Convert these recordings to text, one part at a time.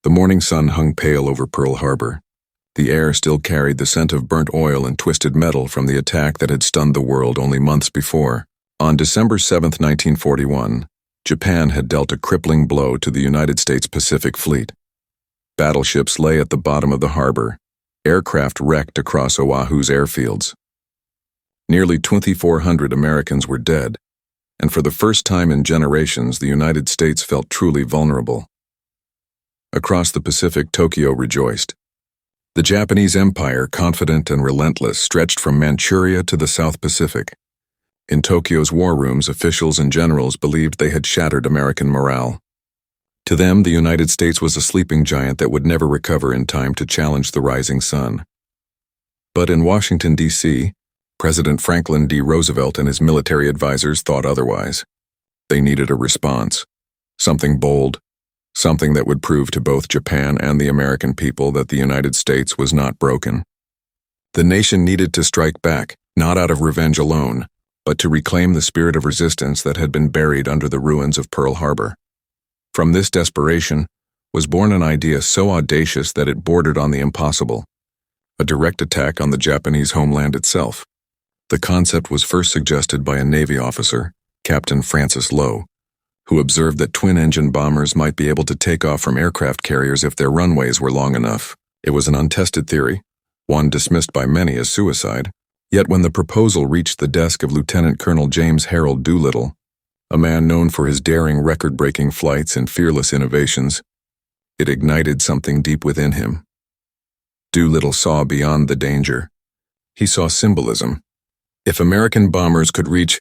The morning sun hung pale over Pearl Harbor. The air still carried the scent of burnt oil and twisted metal from the attack that had stunned the world only months before. On December 7, 1941, Japan had dealt a crippling blow to the United States Pacific Fleet. Battleships lay at the bottom of the harbor, aircraft wrecked across Oahu's airfields. Nearly 2,400 Americans were dead, and for the first time in generations, the United States felt truly vulnerable. Across the Pacific, Tokyo rejoiced. The Japanese Empire, confident and relentless, stretched from Manchuria to the South Pacific. In Tokyo's war rooms, officials and generals believed they had shattered American morale. To them, the United States was a sleeping giant that would never recover in time to challenge the rising sun. But in Washington, D.C., President Franklin D. Roosevelt and his military advisors thought otherwise. They needed a response, something bold, something that would prove to both Japan and the American people that the United States was not broken. The nation needed to strike back, not out of revenge alone, but to reclaim the spirit of resistance that had been buried under the ruins of Pearl Harbor. From this desperation was born an idea so audacious that it bordered on the impossible: a direct attack on the Japanese homeland itself. The concept was first suggested by a Navy officer, Captain Francis Lowe, who observed that twin-engine bombers might be able to take off from aircraft carriers if their runways were long enough. It was an untested theory, one dismissed by many as suicide. Yet when the proposal reached the desk of Lieutenant Colonel James Harold Doolittle, a man known for his daring record-breaking flights and fearless innovations, it ignited something deep within him. Doolittle saw beyond the danger. He saw symbolism. If American bombers could reach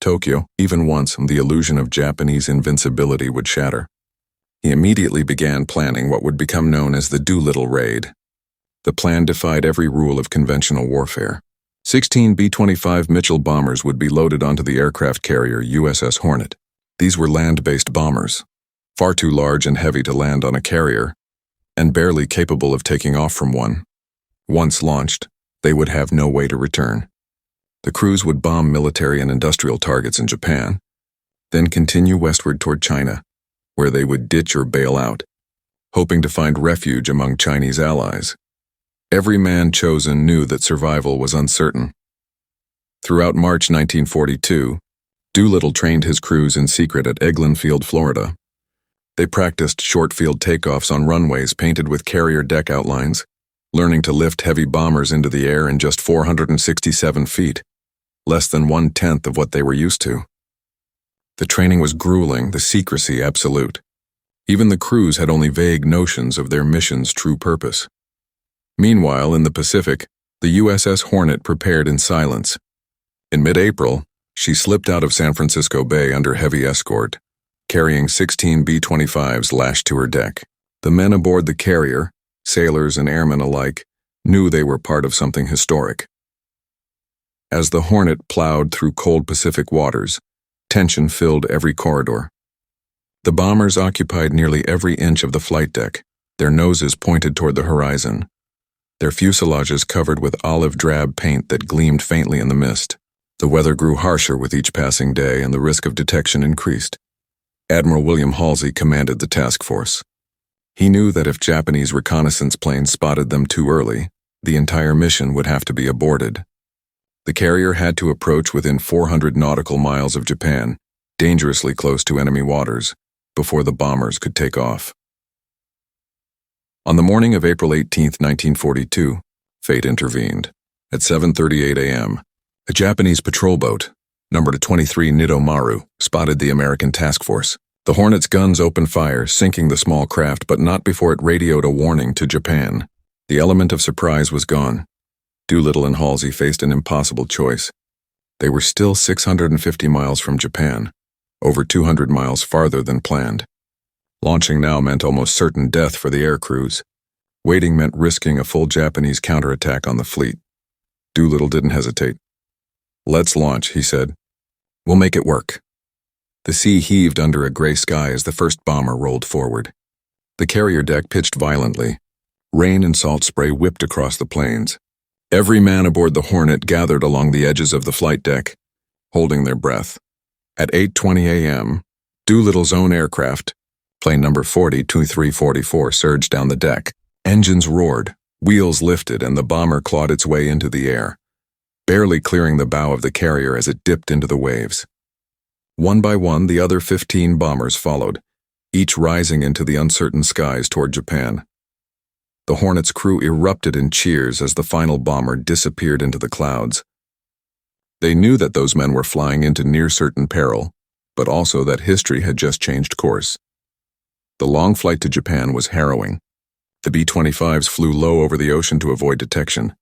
Tokyo even once, the illusion of Japanese invincibility would shatter. He immediately began planning what would become known as the Doolittle Raid. The plan defied every rule of conventional warfare. 16 B-25 Mitchell bombers would be loaded onto the aircraft carrier USS Hornet. These were land-based bombers, far too large and heavy to land on a carrier, and barely capable of taking off from one. Once launched, they would have no way to return. The crews would bomb military and industrial targets in Japan, then continue westward toward China, where they would ditch or bail out, hoping to find refuge among Chinese allies. Every man chosen knew that survival was uncertain. Throughout March 1942, Doolittle trained his crews in secret at Eglin Field, Florida. They practiced short-field takeoffs on runways painted with carrier deck outlines, learning to lift heavy bombers into the air in just 467 feet, less than 1/10 of what they were used to. The training was grueling, the secrecy absolute. Even the crews had only vague notions of their mission's true purpose. Meanwhile, in the Pacific, the USS Hornet prepared in silence. In mid-April, she slipped out of San Francisco Bay under heavy escort, carrying 16 B-25s lashed to her deck. The men aboard the carrier, sailors and airmen alike, knew they were part of something historic. As the Hornet plowed through cold Pacific waters, tension filled every corridor. The bombers occupied nearly every inch of the flight deck, their noses pointed toward the horizon, their fuselages covered with olive-drab paint that gleamed faintly in the mist. The weather grew harsher with each passing day, and the risk of detection increased. Admiral William Halsey commanded the task force. He knew that if Japanese reconnaissance planes spotted them too early, the entire mission would have to be aborted. The carrier had to approach within 400 nautical miles of Japan, dangerously close to enemy waters, before the bombers could take off. On the morning of April 18, 1942, fate intervened. At 7:38 a.m., a Japanese patrol boat, numbered 23 Nidomaru, spotted the American task force. The Hornet's guns opened fire, sinking the small craft, but not before it radioed a warning to Japan. The element of surprise was gone. Doolittle and Halsey faced an impossible choice. They were still 650 miles from Japan, over 200 miles farther than planned. Launching now meant almost certain death for the air crews. Waiting meant risking a full Japanese counterattack on the fleet. Doolittle didn't hesitate. "Let's launch," he said. "We'll make it work." The sea heaved under a gray sky as the first bomber rolled forward. The carrier deck pitched violently. Rain and salt spray whipped across the plains. Every man aboard the Hornet gathered along the edges of the flight deck, holding their breath. At 8:20 a.m., Doolittle's own aircraft, Plane number 40-2344 surged down the deck. Engines roared, wheels lifted, and the bomber clawed its way into the air, barely clearing the bow of the carrier as it dipped into the waves. One by one, the other 15 bombers followed, each rising into the uncertain skies toward Japan. The Hornet's crew erupted in cheers as the final bomber disappeared into the clouds. They knew that those men were flying into near-certain peril, but also that history had just changed course. The long flight to Japan was harrowing. The B-25s flew low over the ocean to avoid detection,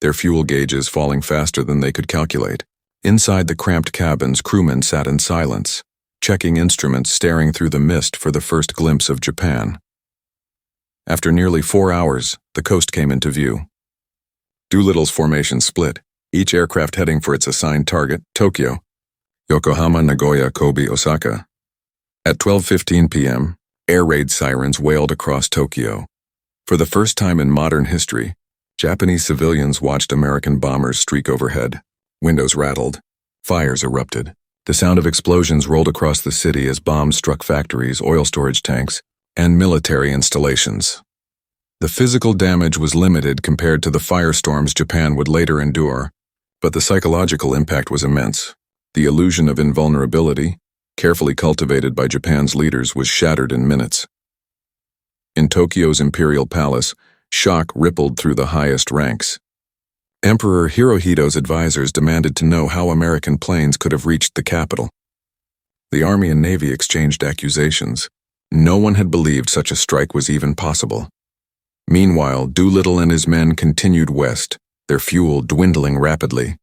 their fuel gauges falling faster than they could calculate. Inside the cramped cabins, crewmen sat in silence, checking instruments, staring through the mist for the first glimpse of Japan. After nearly 4 hours, the coast came into view. Doolittle's formation split, each aircraft heading for its assigned target, Tokyo, Yokohama, Nagoya, Kobe, Osaka. At 12:15 p.m., air raid sirens wailed across Tokyo. For the first time in modern history, Japanese civilians watched American bombers streak overhead. Windows rattled. Fires erupted. The sound of explosions rolled across the city as bombs struck factories, oil storage tanks, and military installations. The physical damage was limited compared to the firestorms Japan would later endure, but the psychological impact was immense. The illusion of invulnerability, carefully cultivated by Japan's leaders, was shattered in minutes. In Tokyo's imperial palace, shock rippled through the highest ranks. Emperor Hirohito's advisors demanded to know how American planes could have reached the capital. The Army and Navy exchanged accusations. No one had believed such a strike was even possible. Meanwhile, Doolittle and his men continued west, their fuel dwindling rapidly.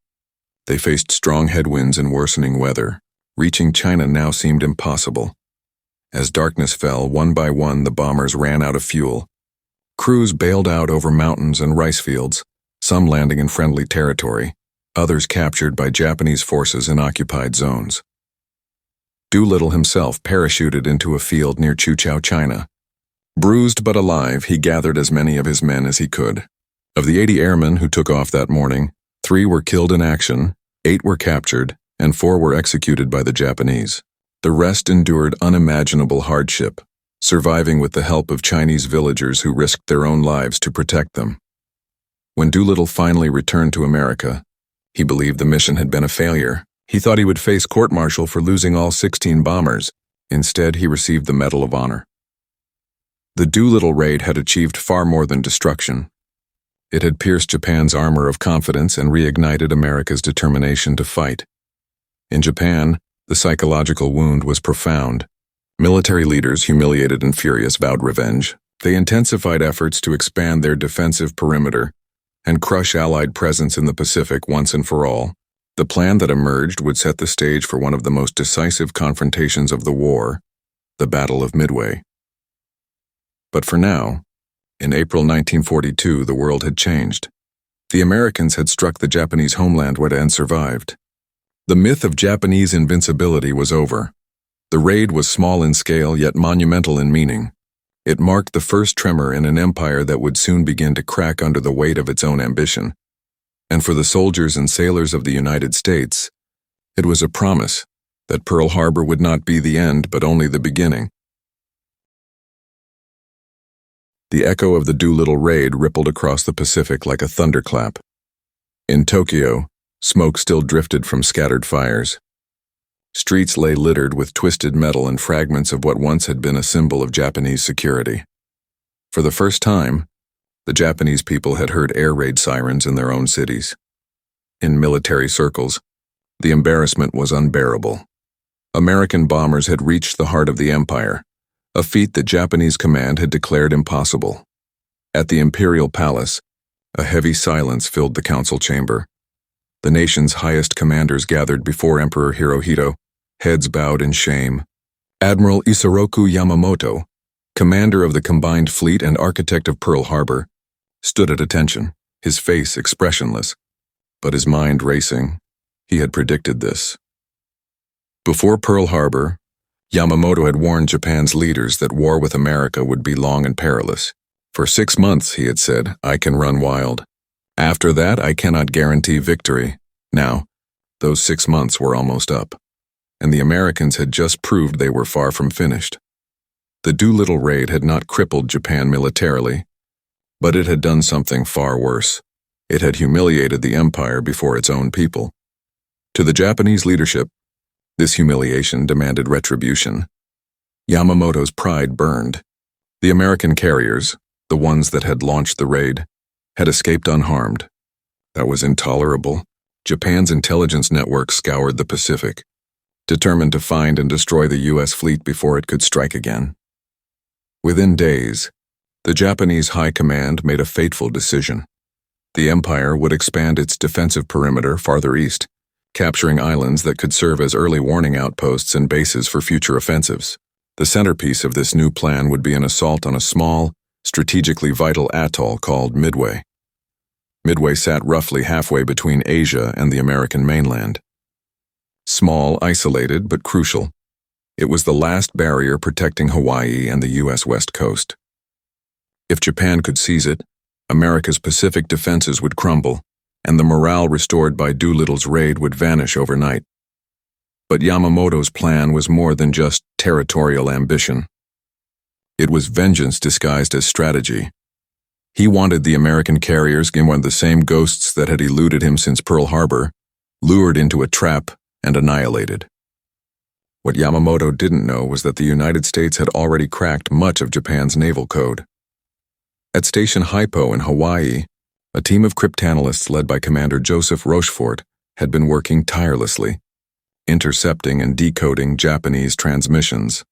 They faced strong headwinds and worsening weather. Reaching China now seemed impossible. As darkness fell, one by one the bombers ran out of fuel. Crews bailed out over mountains and rice fields, some landing in friendly territory, others captured by Japanese forces in occupied zones. Doolittle himself parachuted into a field near Chuchao, China. Bruised but alive, he gathered as many of his men as he could. Of the 80 airmen who took off that morning, 3 were killed in action, 8 were captured, and 4 were executed by the Japanese. The rest endured unimaginable hardship, surviving with the help of Chinese villagers who risked their own lives to protect them. When Doolittle finally returned to America, he believed the mission had been a failure. He thought he would face court-martial for losing all 16 bombers. Instead, he received the Medal of Honor. The Doolittle Raid had achieved far more than destruction. It had pierced Japan's armor of confidence and reignited America's determination to fight. In Japan, the psychological wound was profound. Military leaders, humiliated and furious, vowed revenge. They intensified efforts to expand their defensive perimeter and crush Allied presence in the Pacific once and for all. The plan that emerged would set the stage for one of the most decisive confrontations of the war, the Battle of Midway. But for now, in April 1942, the world had changed. The Americans had struck the Japanese homeland and survived. The myth of Japanese invincibility was over. The raid was small in scale yet monumental in meaning. It marked the first tremor in an empire that would soon begin to crack under the weight of its own ambition. And for the soldiers and sailors of the United States, it was a promise that Pearl Harbor would not be the end but only the beginning. The echo of the Doolittle Raid rippled across the Pacific like a thunderclap. In Tokyo, smoke still drifted from scattered fires. Streets lay littered with twisted metal and fragments of what once had been a symbol of Japanese security. For the first time, the Japanese people had heard air raid sirens in their own cities. In military circles, the embarrassment was unbearable. American bombers had reached the heart of the empire, a feat the Japanese command had declared impossible. At the imperial palace, a heavy silence filled the council chamber. The nation's highest commanders gathered before Emperor Hirohito, heads bowed in shame. Admiral Isoroku Yamamoto, commander of the combined fleet and architect of Pearl Harbor, stood at attention, his face expressionless, but his mind racing. He had predicted this. Before Pearl Harbor, Yamamoto had warned Japan's leaders that war with America would be long and perilous. For 6 months, he had said, I can run wild. After that, I cannot guarantee victory. Now, those 6 months were almost up, and the Americans had just proved they were far from finished. The Doolittle Raid had not crippled Japan militarily, but it had done something far worse. It had humiliated the empire before its own people. To the Japanese leadership, this humiliation demanded retribution. Yamamoto's pride burned. The American carriers, the ones that had launched the raid, had escaped unharmed. That was intolerable. Japan's intelligence network scoured the Pacific, determined to find and destroy the U.S. fleet before it could strike again. Within days, the Japanese High Command made a fateful decision. The empire would expand its defensive perimeter farther east, capturing islands that could serve as early warning outposts and bases for future offensives. The centerpiece of this new plan would be an assault on a small, strategically vital atoll called Midway. Midway sat roughly halfway between Asia and the American mainland. Small, isolated, but crucial, it was the last barrier protecting Hawaii and the U.S. West Coast. If Japan could seize it, America's Pacific defenses would crumble, and the morale restored by Doolittle's raid would vanish overnight. But Yamamoto's plan was more than just territorial ambition. It was vengeance disguised as strategy. He wanted the American carriers, one of the same ghosts that had eluded him since Pearl Harbor, lured into a trap and annihilated. What Yamamoto didn't know was that the United States had already cracked much of Japan's naval code. At Station Hypo in Hawaii, a team of cryptanalysts led by Commander Joseph Rochefort had been working tirelessly, intercepting and decoding Japanese transmissions.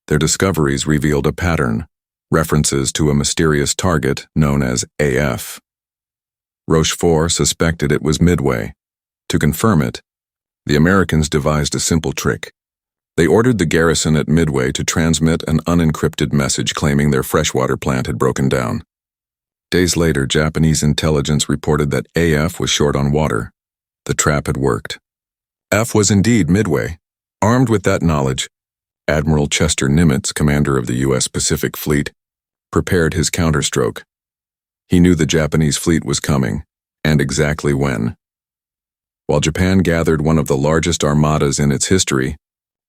Their discoveries revealed a pattern, references to a mysterious target known as AF. Rochefort suspected it was Midway. To confirm it, the Americans devised a simple trick. They ordered the garrison at Midway to transmit an unencrypted message claiming their freshwater plant had broken down. Days later, Japanese intelligence reported that AF was short on water. The trap had worked. F was indeed Midway. Armed with that knowledge, Admiral Chester Nimitz, commander of the U.S. Pacific Fleet, prepared his counterstroke. He knew the Japanese fleet was coming, and exactly when. While Japan gathered one of the largest armadas in its history,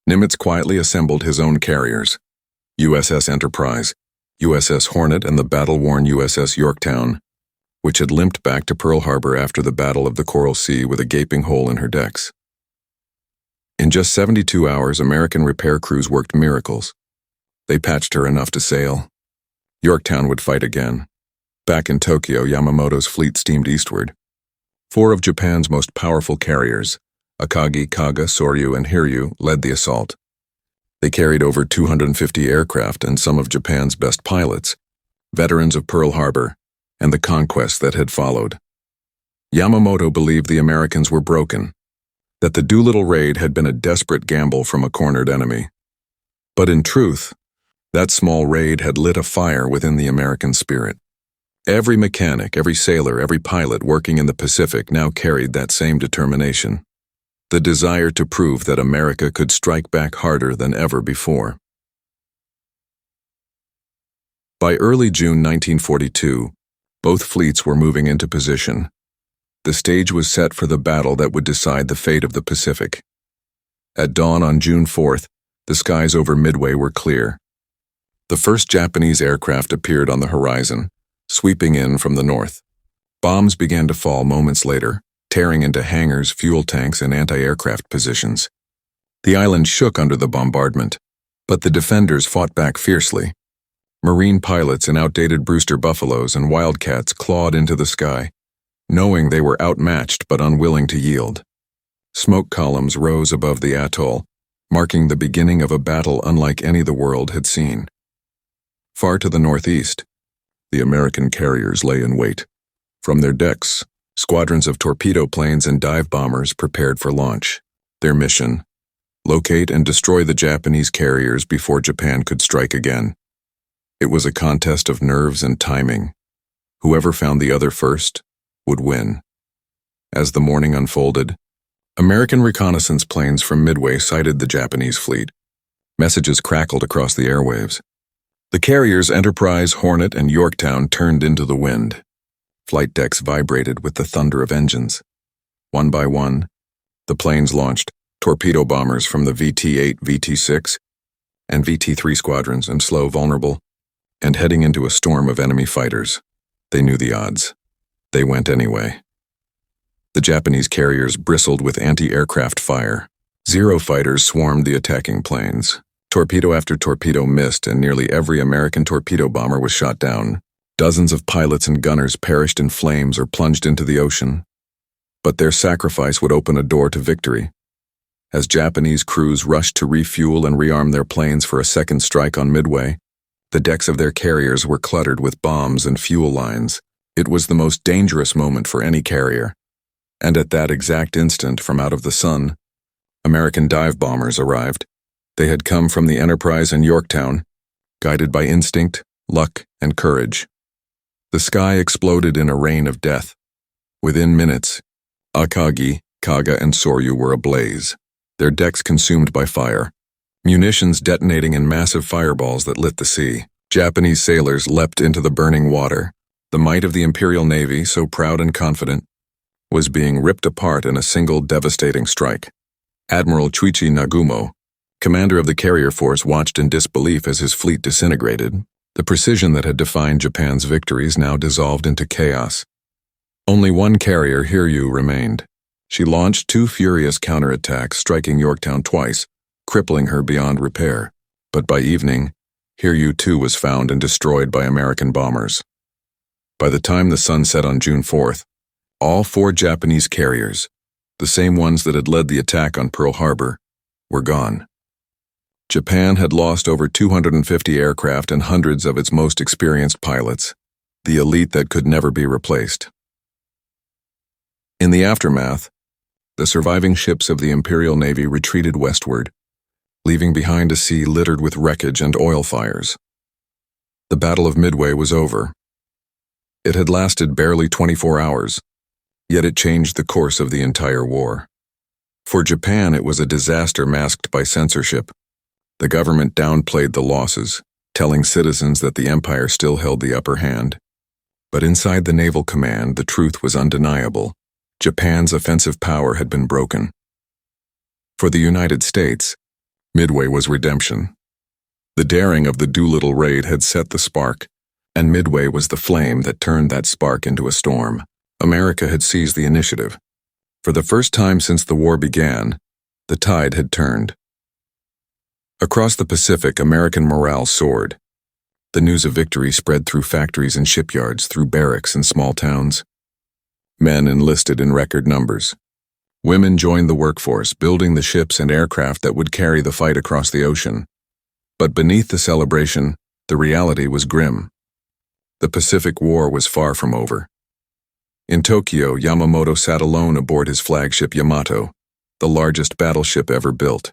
Nimitz quietly assembled his own carriers, USS Enterprise, USS Hornet, and the battle-worn USS Yorktown, which had limped back to Pearl Harbor after the Battle of the Coral Sea with a gaping hole in her decks. In just 72 hours, American repair crews worked miracles. They patched her enough to sail. Yorktown would fight again. Back in Tokyo, Yamamoto's fleet steamed eastward. 4 of Japan's most powerful carriers, Akagi, Kaga, Soryu, and Hiryu, led the assault. They carried over 250 aircraft and some of Japan's best pilots, veterans of Pearl Harbor, and the conquest that had followed. Yamamoto believed the Americans were broken, that the Doolittle Raid had been a desperate gamble from a cornered enemy. But in truth, that small raid had lit a fire within the American spirit. Every mechanic, every sailor, every pilot working in the Pacific now carried that same determination. The desire to prove that America could strike back harder than ever before. By early June 1942, both fleets were moving into position. The stage was set for the battle that would decide the fate of the Pacific. At dawn on June 4th, the skies over Midway were clear. The first Japanese aircraft appeared on the horizon, sweeping in from the north. Bombs began to fall moments later, tearing into hangars, fuel tanks, and anti-aircraft positions. The island shook under the bombardment, but the defenders fought back fiercely. Marine pilots in outdated Brewster Buffaloes and Wildcats clawed into the sky, knowing they were outmatched but unwilling to yield. Smoke columns rose above the atoll, marking the beginning of a battle unlike any the world had seen. Far to the northeast, the American carriers lay in wait. From their decks, squadrons of torpedo planes and dive bombers prepared for launch. Their mission: locate and destroy the Japanese carriers before Japan could strike again. It was a contest of nerves and timing. Whoever found the other first would win. As the morning unfolded, American reconnaissance planes from Midway sighted the Japanese fleet. Messages crackled across the airwaves. The carriers Enterprise, Hornet, and Yorktown turned into the wind. Flight decks vibrated with the thunder of engines. One by one, the planes launched torpedo bombers from the VT-8, VT-6, and VT-3 squadrons and slow, vulnerable, and heading into a storm of enemy fighters. They knew the odds. They went anyway. The Japanese carriers bristled with anti-aircraft fire. Zero fighters swarmed the attacking planes. Torpedo after torpedo missed, and nearly every American torpedo bomber was shot down. Dozens of pilots and gunners perished in flames or plunged into the ocean. But their sacrifice would open a door to victory. As Japanese crews rushed to refuel and rearm their planes for a second strike on Midway, the decks of their carriers were cluttered with bombs and fuel lines. It was the most dangerous moment for any carrier. And at that exact instant, from out of the sun, American dive bombers arrived. They had come from the Enterprise in Yorktown, guided by instinct, luck, and courage. The sky exploded in a rain of death. Within minutes, Akagi, Kaga, and Soryu were ablaze, their decks consumed by fire, munitions detonating in massive fireballs that lit the sea. Japanese sailors leapt into the burning water. The might of the Imperial Navy, so proud and confident, was being ripped apart in a single devastating strike. Admiral Chuichi Nagumo, commander of the carrier force, watched in disbelief as his fleet disintegrated. The precision that had defined Japan's victories now dissolved into chaos. Only one carrier, Hiryu, remained. She launched 2 furious counterattacks, striking Yorktown twice, crippling her beyond repair. But by evening, Hiryu too was found and destroyed by American bombers. By the time the sun set on June 4th, all 4 Japanese carriers, the same ones that had led the attack on Pearl Harbor, were gone. Japan had lost over 250 aircraft and hundreds of its most experienced pilots, the elite that could never be replaced. In the aftermath, the surviving ships of the Imperial Navy retreated westward, leaving behind a sea littered with wreckage and oil fires. The Battle of Midway was over. It had lasted barely 24 hours, yet it changed the course of the entire war. For Japan, it was a disaster masked by censorship. The government downplayed the losses, telling citizens that the empire still held the upper hand. But inside the naval command, the truth was undeniable. Japan's offensive power had been broken. For the United States, Midway was redemption. The daring of the Doolittle Raid had set the spark, and Midway was the flame that turned that spark into a storm. America had seized the initiative. For the first time since the war began, the tide had turned. Across the Pacific, American morale soared. The news of victory spread through factories and shipyards, through barracks and small towns. Men enlisted in record numbers. Women joined the workforce, building the ships and aircraft that would carry the fight across the ocean. But beneath the celebration, the reality was grim. The Pacific War was far from over. In Tokyo, Yamamoto sat alone aboard his flagship Yamato, the largest battleship ever built.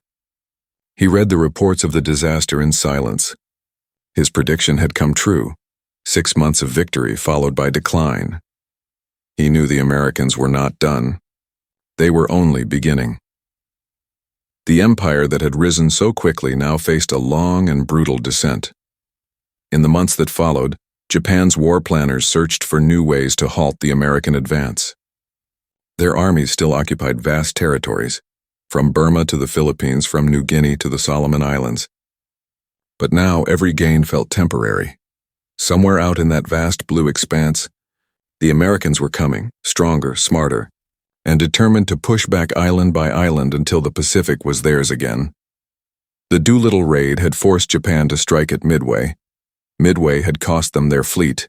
He read the reports of the disaster in silence. His prediction had come true. 6 months of victory followed by decline. He knew the Americans were not done. They were only beginning. The empire that had risen so quickly now faced a long and brutal descent. In the months that followed, Japan's war planners searched for new ways to halt the American advance. Their armies still occupied vast territories, from Burma to the Philippines, from New Guinea to the Solomon Islands. But now every gain felt temporary. Somewhere out in that vast blue expanse, the Americans were coming, stronger, smarter, and determined to push back island by island until the Pacific was theirs again. The Doolittle Raid had forced Japan to strike at Midway. Midway had cost them their fleet.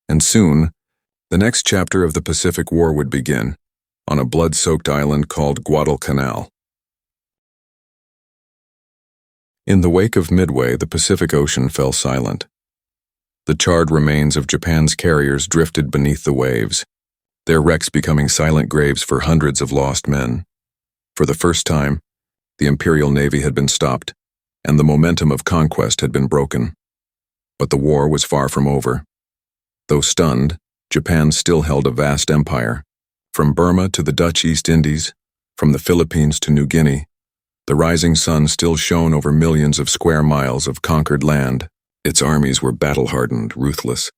And soon, the next chapter of the Pacific War would begin, on a blood-soaked island called Guadalcanal. In the wake of Midway, the Pacific Ocean fell silent. The charred remains of Japan's carriers drifted beneath the waves, their wrecks becoming silent graves for hundreds of lost men. For the first time, the Imperial Navy had been stopped, and the momentum of conquest had been broken. But the war was far from over. Though stunned, Japan still held a vast empire. From Burma to the Dutch East Indies, from the Philippines to New Guinea, the rising sun still shone over millions of square miles of conquered land. Its armies were battle-hardened, ruthless,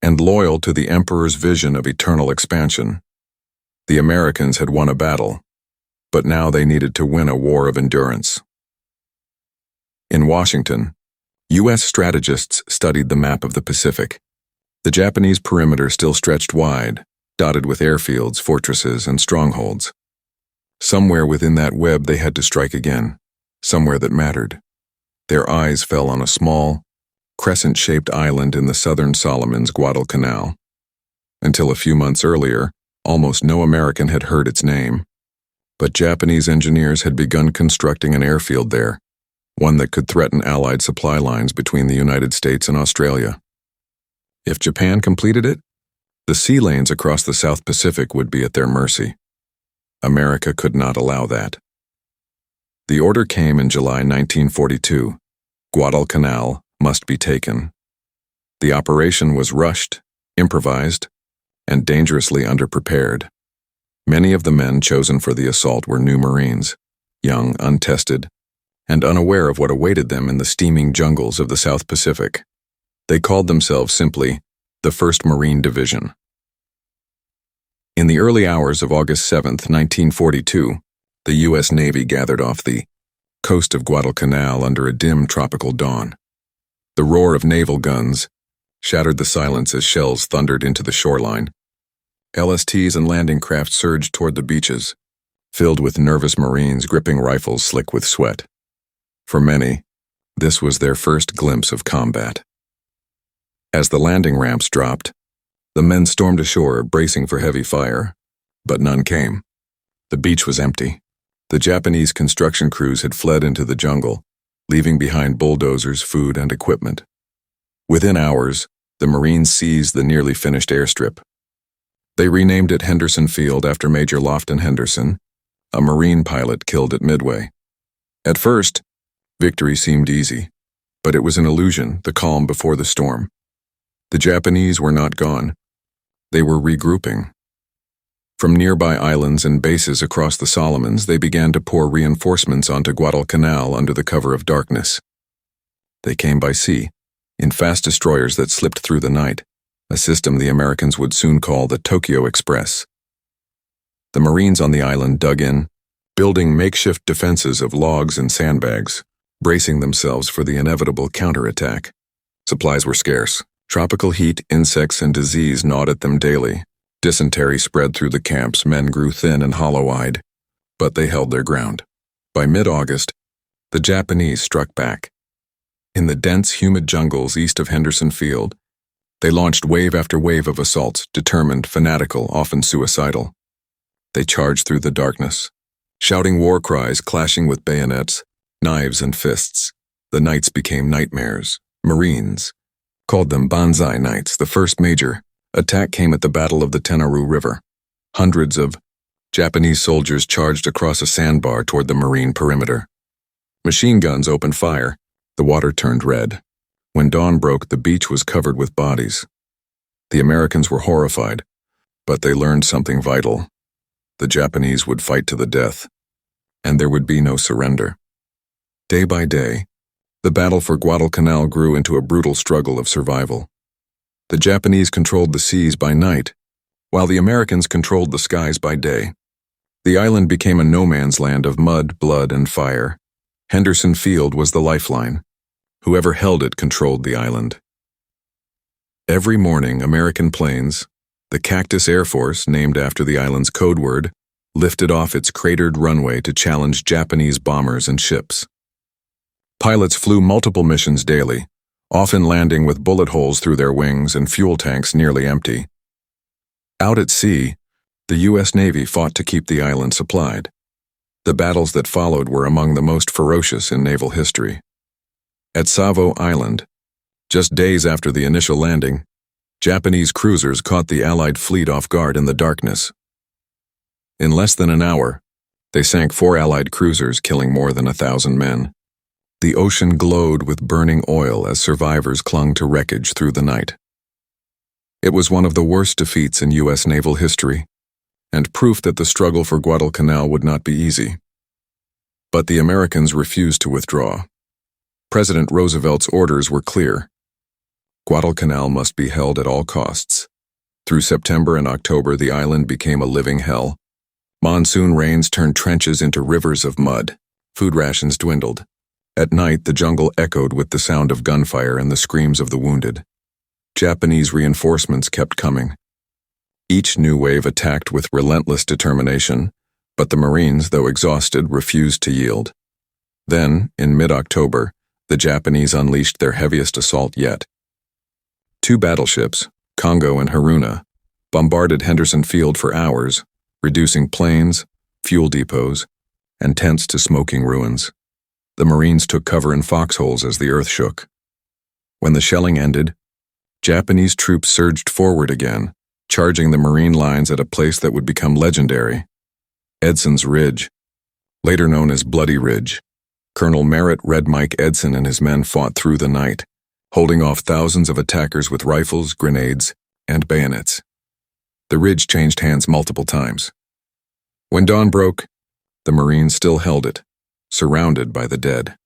and loyal to the emperor's vision of eternal expansion. The Americans had won a battle, but now they needed to win a war of endurance. In Washington, U.S. strategists studied the map of the Pacific. The Japanese perimeter still stretched wide, dotted with airfields, fortresses, and strongholds. Somewhere within that web they had to strike again, somewhere that mattered. Their eyes fell on a small, crescent-shaped island in the southern Solomons, Guadalcanal. Until a few months earlier, almost no American had heard its name. But Japanese engineers had begun constructing an airfield there, one that could threaten Allied supply lines between the United States and Australia. If Japan completed it, the sea lanes across the South Pacific would be at their mercy. America could not allow that. The order came in July 1942. Guadalcanal must be taken. The operation was rushed, improvised, and dangerously underprepared. Many of the men chosen for the assault were new Marines, young, untested, and unaware of what awaited them in the steaming jungles of the South Pacific. They called themselves simply the 1st Marine Division. In the early hours of August 7, 1942, the U.S. Navy gathered off the coast of Guadalcanal under a dim tropical dawn. The roar of naval guns shattered the silence as shells thundered into the shoreline. LSTs and landing craft surged toward the beaches, filled with nervous Marines gripping rifles slick with sweat. For many, this was their first glimpse of combat. As the landing ramps dropped, the men stormed ashore, bracing for heavy fire, but none came. The beach was empty. The Japanese construction crews had fled into the jungle, leaving behind bulldozers, food, and equipment. Within hours, the Marines seized the nearly finished airstrip. They renamed it Henderson Field after Major Lofton Henderson, a Marine pilot killed at Midway. At first, victory seemed easy, but it was an illusion, the calm before the storm. The Japanese were not gone. They were regrouping. From nearby islands and bases across the Solomons, they began to pour reinforcements onto Guadalcanal under the cover of darkness. They came by sea, in fast destroyers that slipped through the night, a system the Americans would soon call the Tokyo Express. The Marines on the island dug in, building makeshift defenses of logs and sandbags, bracing themselves for the inevitable counterattack. Supplies were scarce. Tropical heat, insects, and disease gnawed at them daily. Dysentery spread through the camps, men grew thin and hollow-eyed, but they held their ground. By mid-August, the Japanese struck back. In the dense, humid jungles east of Henderson Field, they launched wave after wave of assaults, determined, fanatical, often suicidal. They charged through the darkness, shouting war cries, clashing with bayonets, knives, and fists. The nights became nightmares. Marines called them Banzai Nights. The first major attack came at the Battle of the Tenaru River. Hundreds of Japanese soldiers charged across a sandbar toward the Marine perimeter. Machine guns opened fire. The water turned red. When dawn broke, the beach was covered with bodies. The Americans were horrified, but they learned something vital. The Japanese would fight to the death, and there would be no surrender. Day by day, the battle for Guadalcanal grew into a brutal struggle of survival. The Japanese controlled the seas by night, while the Americans controlled the skies by day. The island became a no-man's land of mud, blood, and fire. Henderson Field was the lifeline. Whoever held it controlled the island. Every morning, American planes, the Cactus Air Force, named after the island's code word, lifted off its cratered runway to challenge Japanese bombers and ships. Pilots flew multiple missions daily, often landing with bullet holes through their wings and fuel tanks nearly empty. Out at sea, the U.S. Navy fought to keep the island supplied. The battles that followed were among the most ferocious in naval history. At Savo Island, just days after the initial landing, Japanese cruisers caught the Allied fleet off guard in the darkness. In less than an hour, they sank 4 Allied cruisers, killing more than 1,000 men. The ocean glowed with burning oil as survivors clung to wreckage through the night. It was one of the worst defeats in U.S. naval history, and proof that the struggle for Guadalcanal would not be easy. But the Americans refused to withdraw. President Roosevelt's orders were clear. Guadalcanal must be held at all costs. Through September and October, the island became a living hell. Monsoon rains turned trenches into rivers of mud. Food rations dwindled. At night, the jungle echoed with the sound of gunfire and the screams of the wounded. Japanese reinforcements kept coming. Each new wave attacked with relentless determination, but the Marines, though exhausted, refused to yield. Then, in mid-October, the Japanese unleashed their heaviest assault yet. 2 battleships, Congo and Haruna, bombarded Henderson Field for hours, reducing planes, fuel depots, and tents to smoking ruins. The Marines took cover in foxholes as the earth shook. When the shelling ended, Japanese troops surged forward again, charging the Marine lines at a place that would become legendary, Edson's Ridge, later known as Bloody Ridge. Colonel Merritt Red Mike Edson and his men fought through the night, holding off thousands of attackers with rifles, grenades, and bayonets. The ridge changed hands multiple times. When dawn broke, the Marines still held it, surrounded by the dead.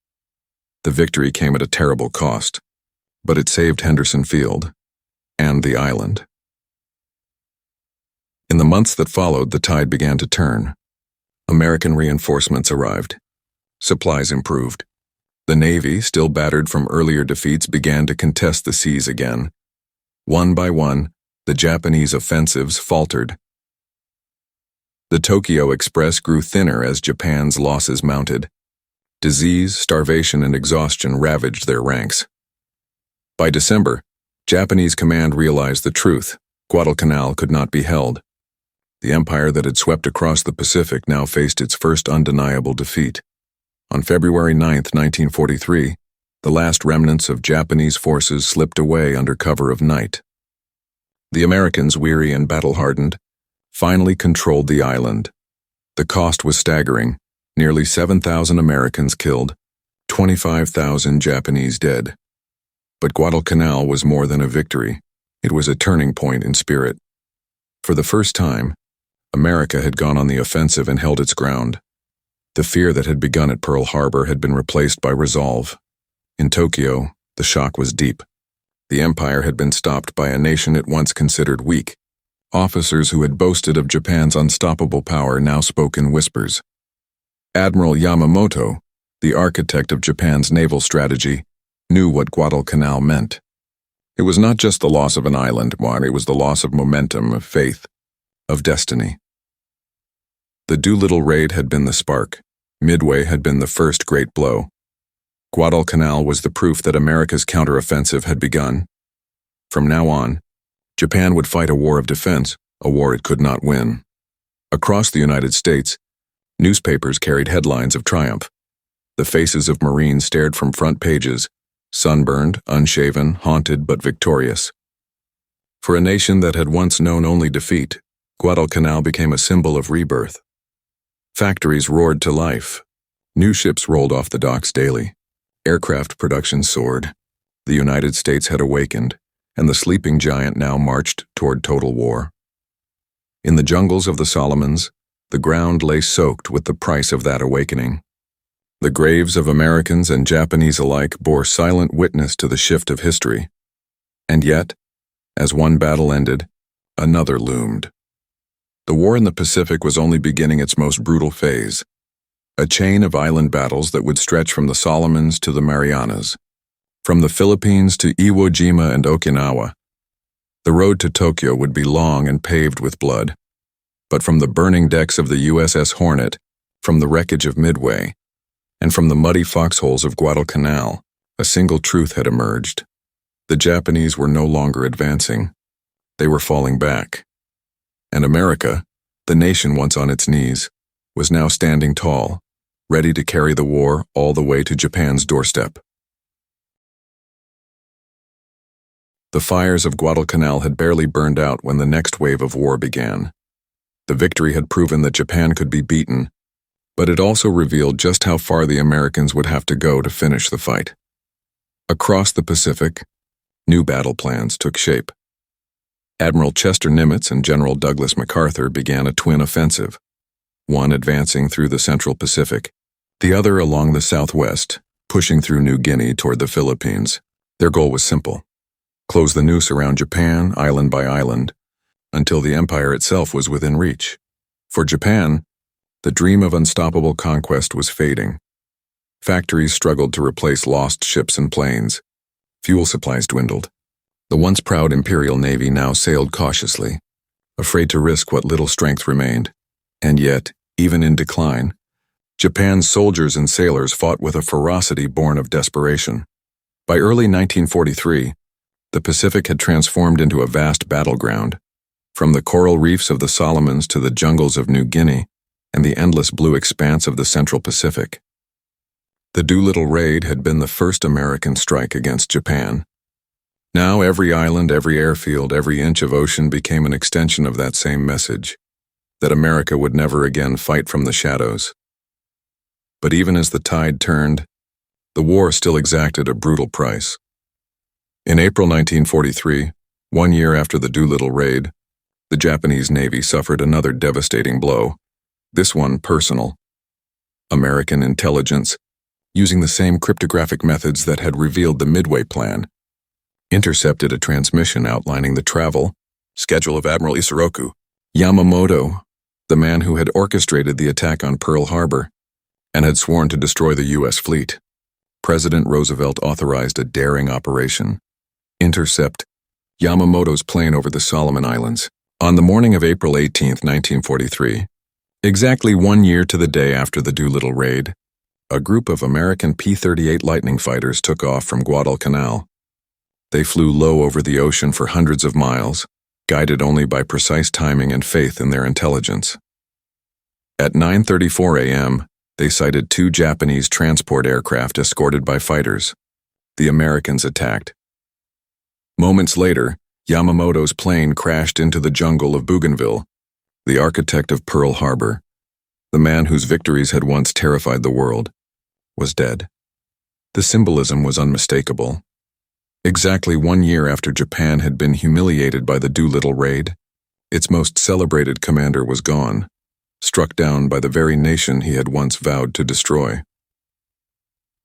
The victory came at a terrible cost, but it saved Henderson Field and the island. In the months that followed, the tide began to turn. American reinforcements arrived. Supplies improved. The Navy, still battered from earlier defeats, began to contest the seas again. One by one, the Japanese offensives faltered. The Tokyo Express grew thinner as Japan's losses mounted. Disease, starvation, and exhaustion ravaged their ranks. By December, Japanese command realized the truth. Guadalcanal could not be held. The empire that had swept across the Pacific now faced its first undeniable defeat. On February 9, 1943, the last remnants of Japanese forces slipped away under cover of night. The Americans, weary and battle-hardened, finally controlled the island. The cost was staggering: nearly 7,000 Americans killed, 25,000 Japanese dead. But Guadalcanal was more than a victory. It was a turning point in spirit. For the first time, America had gone on the offensive and held its ground. The fear that had begun at Pearl Harbor had been replaced by resolve. In Tokyo, the shock was deep. The empire had been stopped by a nation it once considered weak. Officers who had boasted of Japan's unstoppable power now spoke in whispers. Admiral Yamamoto, the architect of Japan's naval strategy, knew what Guadalcanal meant. It was not just the loss of an island, it was the loss of momentum, of faith, of destiny. The Doolittle Raid had been the spark. Midway had been the first great blow. Guadalcanal was the proof that America's counteroffensive had begun. From now on, Japan would fight a war of defense, a war it could not win. Across the United States, newspapers carried headlines of triumph. The faces of Marines stared from front pages, sunburned, unshaven, haunted, but victorious. For a nation that had once known only defeat, Guadalcanal became a symbol of rebirth. Factories roared to life. New ships rolled off the docks daily. Aircraft production soared. The United States had awakened, and the sleeping giant now marched toward total war. In the jungles of the Solomons, the ground lay soaked with the price of that awakening. The graves of Americans and Japanese alike bore silent witness to the shift of history. And yet, as one battle ended, another loomed. The war in the Pacific was only beginning its most brutal phase, a chain of island battles that would stretch from the Solomons to the Marianas, from the Philippines to Iwo Jima and Okinawa. The road to Tokyo would be long and paved with blood, but from the burning decks of the USS Hornet, from the wreckage of Midway, and from the muddy foxholes of Guadalcanal, a single truth had emerged. The Japanese were no longer advancing. They were falling back. And America, the nation once on its knees, was now standing tall, ready to carry the war all the way to Japan's doorstep. The fires of Guadalcanal had barely burned out when the next wave of war began. The victory had proven that Japan could be beaten, but it also revealed just how far the Americans would have to go to finish the fight. Across the Pacific, new battle plans took shape. Admiral Chester Nimitz and General Douglas MacArthur began a twin offensive, one advancing through the Central Pacific, the other along the southwest, pushing through New Guinea toward the Philippines. Their goal was simple: close the noose around Japan, island by island, until the empire itself was within reach. For Japan, the dream of unstoppable conquest was fading. Factories struggled to replace lost ships and planes. Fuel supplies dwindled. The once proud Imperial Navy now sailed cautiously, afraid to risk what little strength remained. And yet, even in decline, Japan's soldiers and sailors fought with a ferocity born of desperation. By early 1943, the Pacific had transformed into a vast battleground, from the coral reefs of the Solomons to the jungles of New Guinea and the endless blue expanse of the Central Pacific. The Doolittle Raid had been the first American strike against Japan. Now every island, every airfield, every inch of ocean became an extension of that same message, that America would never again fight from the shadows. But even as the tide turned, the war still exacted a brutal price. In April 1943, 1 year after the Doolittle Raid, the Japanese Navy suffered another devastating blow, this one personal. American intelligence, using the same cryptographic methods that had revealed the Midway plan, intercepted a transmission outlining the travel schedule of Admiral Isoroku Yamamoto, the man who had orchestrated the attack on Pearl Harbor and had sworn to destroy the U.S. fleet. President Roosevelt authorized a daring operation: intercept Yamamoto's plane over the Solomon Islands. On the morning of April 18, 1943, exactly 1 year to the day after the Doolittle Raid, a group of American P-38 Lightning fighters took off from Guadalcanal. They flew low over the ocean for hundreds of miles, guided only by precise timing and faith in their intelligence. At 9:34 a.m., they sighted 2 Japanese transport aircraft escorted by fighters. The Americans attacked. Moments later, Yamamoto's plane crashed into the jungle of Bougainville, the architect of Pearl Harbor. The man whose victories had once terrified the world was dead. The symbolism was unmistakable. Exactly 1 year after Japan had been humiliated by the Doolittle Raid, its most celebrated commander was gone, struck down by the very nation he had once vowed to destroy.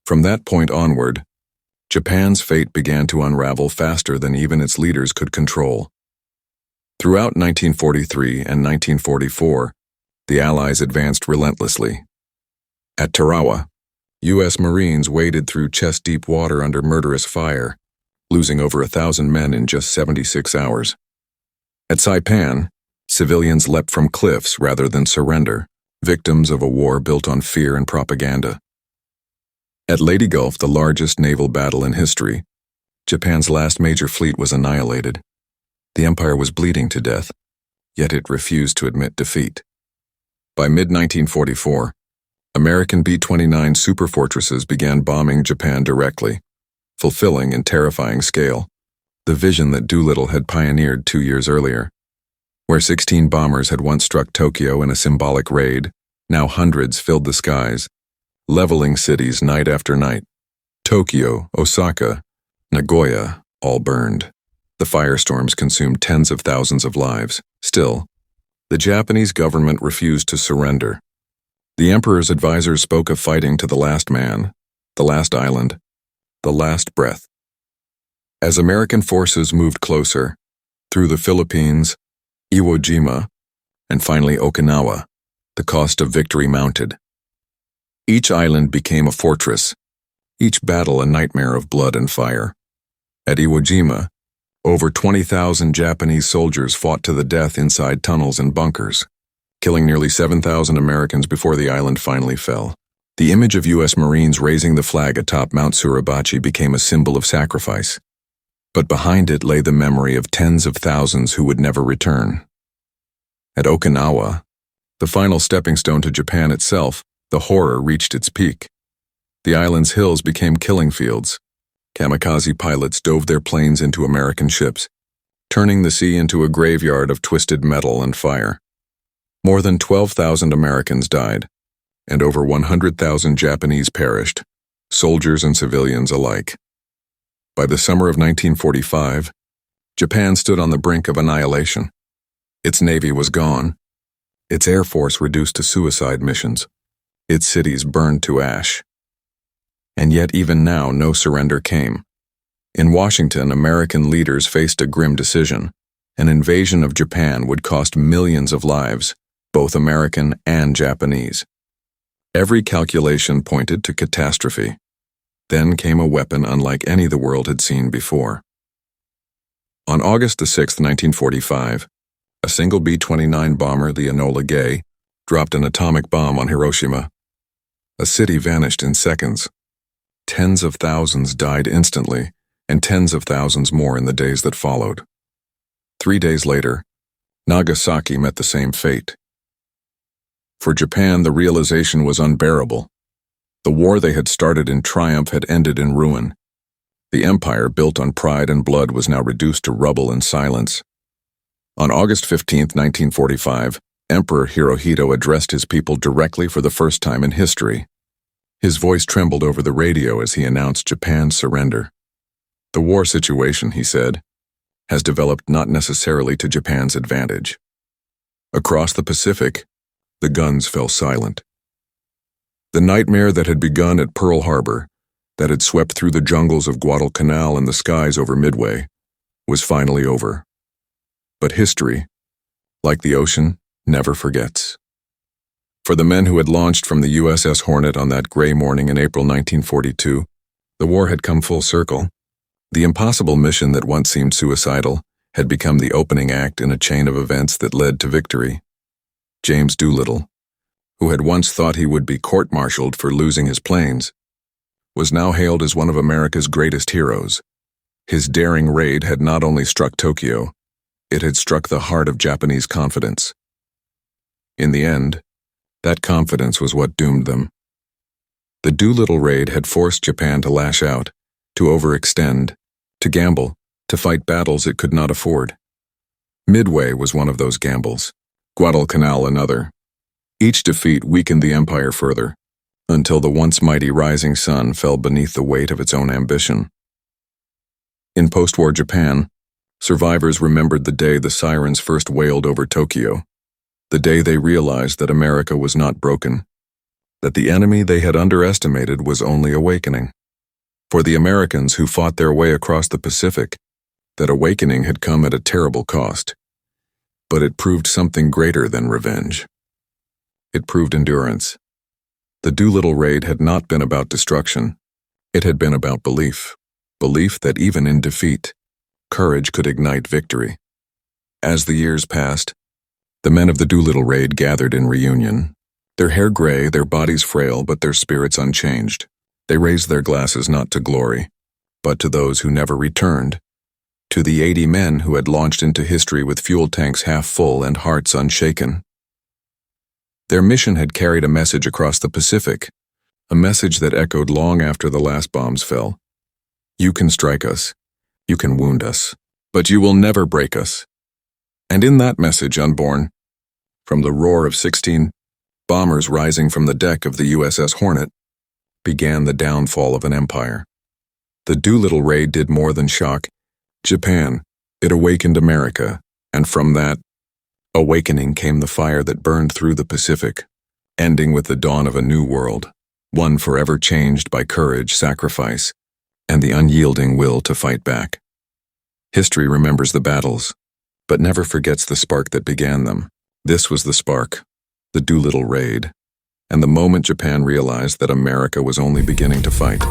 From that point onward, Japan's fate began to unravel faster than even its leaders could control. Throughout 1943 and 1944, the Allies advanced relentlessly. At Tarawa, U.S. Marines waded through chest-deep water under murderous fire, losing over 1,000 men in just 76 hours. At Saipan, civilians leapt from cliffs rather than surrender, victims of a war built on fear and propaganda. At Leyte Gulf, the largest naval battle in history, Japan's last major fleet was annihilated. The empire was bleeding to death, yet it refused to admit defeat. By mid-1944, American B-29 superfortresses began bombing Japan directly, fulfilling in terrifying scale the vision that Doolittle had pioneered 2 years earlier. Where 16 bombers had once struck Tokyo in a symbolic raid, now hundreds filled the skies, leveling cities night after night. Tokyo, Osaka, Nagoya, all burned. The firestorms consumed tens of thousands of lives. Still, the Japanese government refused to surrender. The emperor's advisors spoke of fighting to the last man, the last island, the last breath. As American forces moved closer, through the Philippines, Iwo Jima, and finally Okinawa, the cost of victory mounted. Each island became a fortress, each battle a nightmare of blood and fire. At Iwo Jima, over 20,000 Japanese soldiers fought to the death inside tunnels and bunkers, killing nearly 7,000 Americans before the island finally fell. The image of U.S. Marines raising the flag atop Mount Suribachi became a symbol of sacrifice. But behind it lay the memory of tens of thousands who would never return. At Okinawa, the final stepping stone to Japan itself, the horror reached its peak. The island's hills became killing fields. Kamikaze pilots dove their planes into American ships, turning the sea into a graveyard of twisted metal and fire. More than 12,000 Americans died, and over 100,000 Japanese perished, soldiers and civilians alike. By the summer of 1945, Japan stood on the brink of annihilation. Its navy was gone, its air force reduced to suicide missions, its cities burned to ash. And yet even now no surrender came. In Washington, American leaders faced a grim decision. An invasion of Japan would cost millions of lives, both American and Japanese. Every calculation pointed to catastrophe. Then came a weapon unlike any the world had seen before. On August 6, 1945, a single B-29 bomber, the Enola Gay, dropped an atomic bomb on Hiroshima. A city vanished in seconds. Tens of thousands died instantly, and tens of thousands more in the days that followed. 3 days later, Nagasaki met the same fate. For Japan, the realization was unbearable. The war they had started in triumph had ended in ruin. The empire, built on pride and blood, was now reduced to rubble and silence. On August 15, 1945, Emperor Hirohito addressed his people directly for the first time in history. His voice trembled over the radio as he announced Japan's surrender. The war situation, he said, has developed not necessarily to Japan's advantage. Across the Pacific, the guns fell silent. The nightmare that had begun at Pearl Harbor, that had swept through the jungles of Guadalcanal and the skies over Midway, was finally over. But history, like the ocean, never forgets. For the men who had launched from the USS Hornet on that gray morning in April 1942, the war had come full circle. The impossible mission that once seemed suicidal had become the opening act in a chain of events that led to victory. James Doolittle, who had once thought he would be court-martialed for losing his planes, was now hailed as one of America's greatest heroes. His daring raid had not only struck Tokyo, it had struck the heart of Japanese confidence. In the end, that confidence was what doomed them. The Doolittle Raid had forced Japan to lash out, to overextend, to gamble, to fight battles it could not afford. Midway was one of those gambles, Guadalcanal another. Each defeat weakened the empire further, until the once mighty rising sun fell beneath the weight of its own ambition. In post-war Japan, survivors remembered the day the sirens first wailed over Tokyo, the day they realized that America was not broken, that the enemy they had underestimated was only awakening. For the Americans who fought their way across the Pacific, that awakening had come at a terrible cost. But it proved something greater than revenge. It proved endurance. The Doolittle Raid had not been about destruction. It had been about belief. Belief that even in defeat, courage could ignite victory. As the years passed, the men of the Doolittle Raid gathered in reunion. Their hair gray, their bodies frail, but their spirits unchanged. They raised their glasses not to glory, but to those who never returned, to the 80 men who had launched into history with fuel tanks half full and hearts unshaken. Their mission had carried a message across the Pacific, a message that echoed long after the last bombs fell. You can strike us, you can wound us, but you will never break us. And in that message, unborn, from the roar of 16 bombers rising from the deck of the USS Hornet, began the downfall of an empire. The Doolittle Raid did more than shock Japan. It awakened America, and from that awakening came the fire that burned through the Pacific, ending with the dawn of a new world, one forever changed by courage, sacrifice, and the unyielding will to fight back. History remembers the battles, but never forgets the spark that began them. This was the spark, the Doolittle Raid, and the moment Japan realized that America was only beginning to fight.